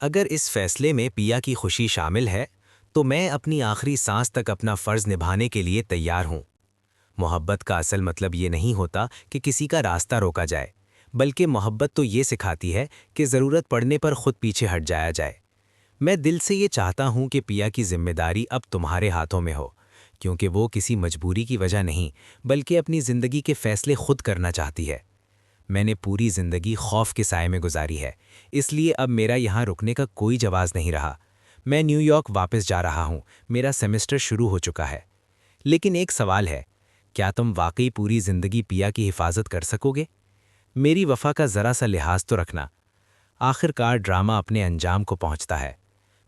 अगर इस फैसले में पिया की खुशी शामिल है, तो मैं अपनी आखिरी सांस तक अपना फर्ज निभाने के लिए तैयार हूं। मोहब्बत का असल मतलब ये नहीं होता कि किसी का रास्ता रोका जाए, बल्कि मोहब्बत तो ये सिखाती है कि ज़रूरत पड़ने पर खुद पीछे हट जाया जाए। मैं दिल से ये चाहता हूं कि पिया की जिम्मेदारी अब तुम्हारे हाथों में हो, क्योंकि वो किसी मजबूरी की वजह नहीं, बल्कि अपनी ज़िंदगी के फैसले खुद करना चाहती है। मैंने पूरी जिंदगी खौफ के साए में गुजारी है, इसलिए अब मेरा यहाँ रुकने का कोई जवाब नहीं रहा। मैं न्यूयॉर्क वापस जा रहा हूँ, मेरा सेमेस्टर शुरू हो चुका है। लेकिन एक सवाल है, क्या तुम वाकई पूरी जिंदगी पिया की हिफाजत कर सकोगे? मेरी वफा का ज़रा सा लिहाज तो रखना। आखिरकार ड्रामा अपने अंजाम को पहुंचता है।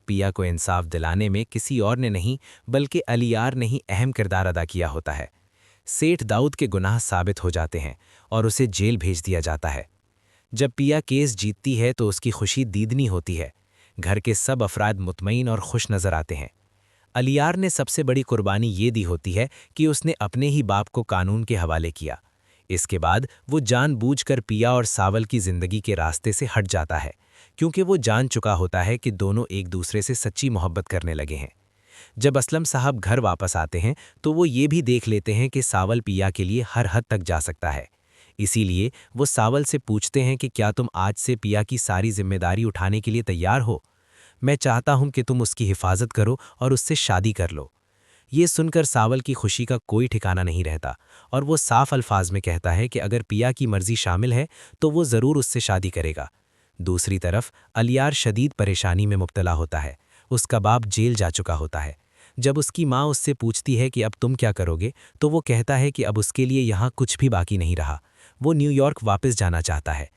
पिया को इंसाफ दिलाने में किसी और ने नहीं, बल्कि अलियार ने ही अहम किरदार अदा किया होता है। सेठ दाऊद के गुनाह साबित हो जाते हैं और उसे जेल भेज दिया जाता है। जब पिया केस जीतती है तो उसकी खुशी दीदनी होती है। घर के सब अफराद मुतमईन और खुश नजर आते हैं। अलियार ने सबसे बड़ी कुर्बानी ये दी होती है कि उसने अपने ही बाप को कानून के हवाले किया। इसके बाद वो जानबूझकर पिया और सावल की जिंदगी के रास्ते से हट जाता है, क्योंकि वो जान चुका होता है कि दोनों एक दूसरे से सच्ची मोहब्बत करने लगे हैं। जब असलम साहब घर वापस आते हैं तो वो ये भी देख लेते हैं कि सावल पिया के लिए हर हद तक जा सकता है। इसीलिए वो सावल से पूछते हैं कि क्या तुम आज से पिया की सारी जिम्मेदारी उठाने के लिए तैयार हो? मैं चाहता हूं कि तुम उसकी हिफाजत करो और उससे शादी कर लो। ये सुनकर सावल की खुशी का कोई ठिकाना नहीं रहता और वो साफ अल्फाज में कहता है कि अगर पिया की मर्जी शामिल है तो वो ज़रूर उससे शादी करेगा। दूसरी तरफ अलियार शदीद परेशानी में मुब्तला होता है। उसका बाप जेल जा चुका होता है। जब उसकी माँ उससे पूछती है कि अब तुम क्या करोगे, तो वो कहता है कि अब उसके लिए यहाँ कुछ भी बाकी नहीं रहा। वो न्यूयॉर्क वापस जाना चाहता है।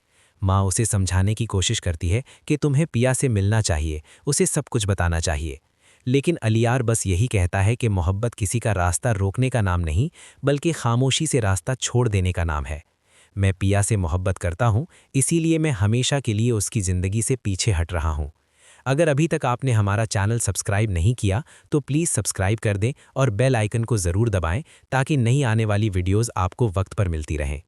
माँ उसे समझाने की कोशिश करती है कि तुम्हें पिया से मिलना चाहिए, उसे सब कुछ बताना चाहिए। लेकिन अलियार बस यही कहता है कि मोहब्बत किसी का रास्ता रोकने का नाम नहीं, बल्कि खामोशी से रास्ता छोड़ देने का नाम है। मैं पिया से मोहब्बत करता हूँ, इसीलिए मैं हमेशा के लिए उसकी ज़िंदगी से पीछे हट रहा हूँ। अगर अभी तक आपने हमारा चैनल सब्सक्राइब नहीं किया तो प्लीज़ सब्सक्राइब कर दें और बेल आइकन को ज़रूर दबाएं ताकि नई आने वाली वीडियोज़ आपको वक्त पर मिलती रहें।